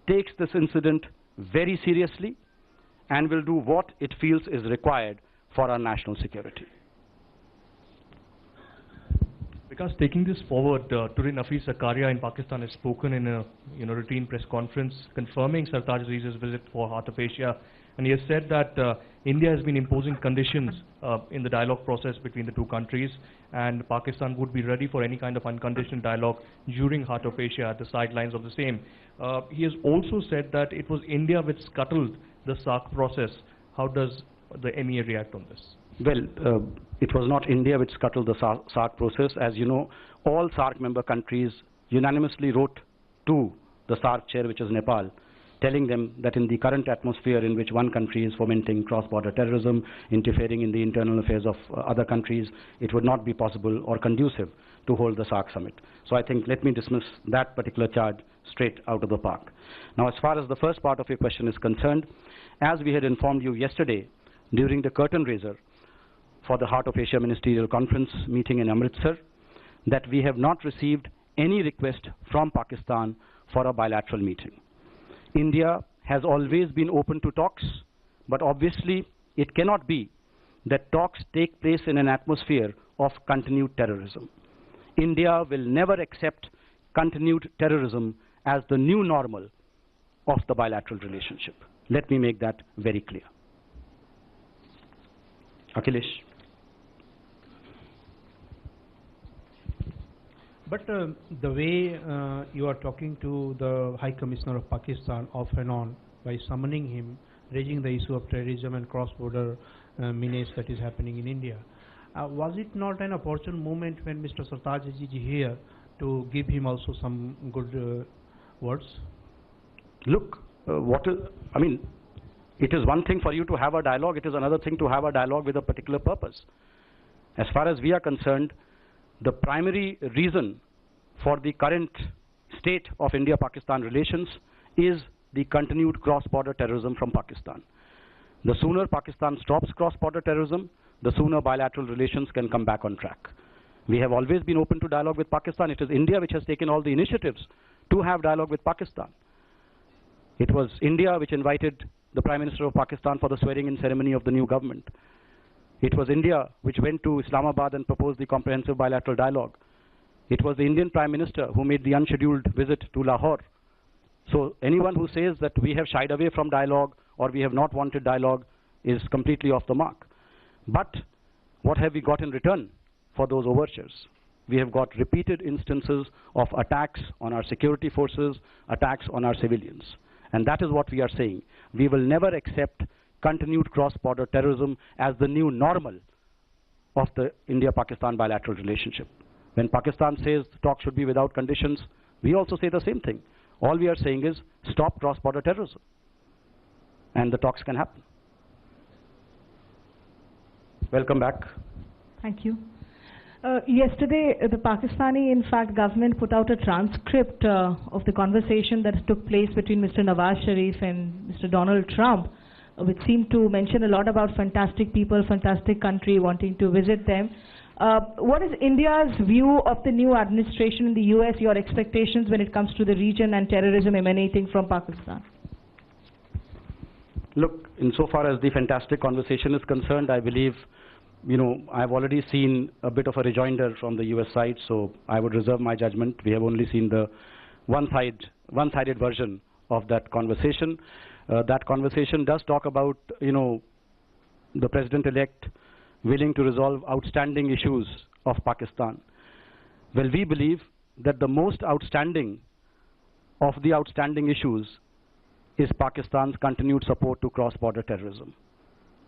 takes this incident very seriously and will do what it feels is required for our national security. Because taking this forward, today Nafees Zakaria in Pakistan has spoken in a routine press conference confirming Sartaj Aziz's visit for Heart of Asia, and he has said that India has been imposing conditions in the dialogue process between the two countries, and Pakistan would be ready for any kind of unconditional dialogue during Heart of Asia at the sidelines of the same. He has also said that it was India which scuttled the SAARC process. How does the MEA react on this? Well, it was not India which scuttled the SAARC process. As you know, all SAARC member countries unanimously wrote to the SAARC chair, which is Nepal, telling them that in the current atmosphere in which one country is fomenting cross-border terrorism, interfering in the internal affairs of other countries, it would not be possible or conducive to hold the SAARC summit. So I think let me dismiss that particular charge straight out of the park. Now, as far as the first part of your question is concerned, as we had informed you yesterday during the curtain raiser for the Heart of Asia Ministerial Conference meeting in Amritsar, that we have not received any request from Pakistan for a bilateral meeting. India has always been open to talks, but obviously it cannot be that talks take place in an atmosphere of continued terrorism. India will never accept continued terrorism as the new normal of the bilateral relationship. Let me make that very clear. Akhilesh. But the way you are talking to the High Commissioner of Pakistan off and on by summoning him, raising the issue of terrorism and cross-border menace that is happening in India, was it not an opportune moment when Mr. Sartaj is here to give him also some good words? Look, it is one thing for you to have a dialogue, it is another thing to have a dialogue with a particular purpose. As far as we are concerned, the primary reason for the current state of India-Pakistan relations is the continued cross-border terrorism from Pakistan. The sooner Pakistan stops cross-border terrorism, the sooner bilateral relations can come back on track. We have always been open to dialogue with Pakistan. It is India which has taken all the initiatives to have dialogue with Pakistan. It was India which invited the Prime Minister of Pakistan for the swearing-in ceremony of the new government. It was India which went to Islamabad and proposed the comprehensive bilateral dialogue. It was the Indian Prime Minister who made the unscheduled visit to Lahore. So anyone who says that we have shied away from dialogue or we have not wanted dialogue is completely off the mark. But what have we got in return for those overtures? We have got repeated instances of attacks on our security forces, attacks on our civilians. And that is what we are saying. We will never accept continued cross-border terrorism as the new normal of the India-Pakistan bilateral relationship. When Pakistan says talk should be without conditions, we also say the same thing. All we are saying is stop cross-border terrorism, and the talks can happen. Welcome back. Thank you. Yesterday, the Pakistani, in fact, government put out a transcript of the conversation that took place between Mr. Nawaz Sharif and Mr. Donald Trump, which seemed to mention a lot about fantastic people, fantastic country, wanting to visit them. What is India's view of the new administration in the US, your expectations when it comes to the region and terrorism emanating from Pakistan? Look, insofar as the fantastic conversation is concerned, I believe, I've already seen a bit of a rejoinder from the US side, so I would reserve my judgment. We have only seen the one-sided version of that conversation. That conversation does talk about, the president-elect willing to resolve outstanding issues of Pakistan. Well, we believe that the most outstanding of the outstanding issues is Pakistan's continued support to cross-border terrorism.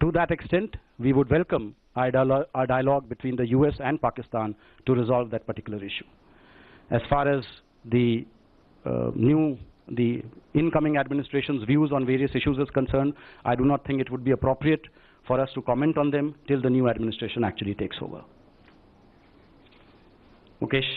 To that extent, we would welcome our dialogue between the US and Pakistan to resolve that particular issue. As far as the incoming administration's views on various issues is concerned, I do not think it would be appropriate for us to comment on them till the new administration actually takes over. Mukesh.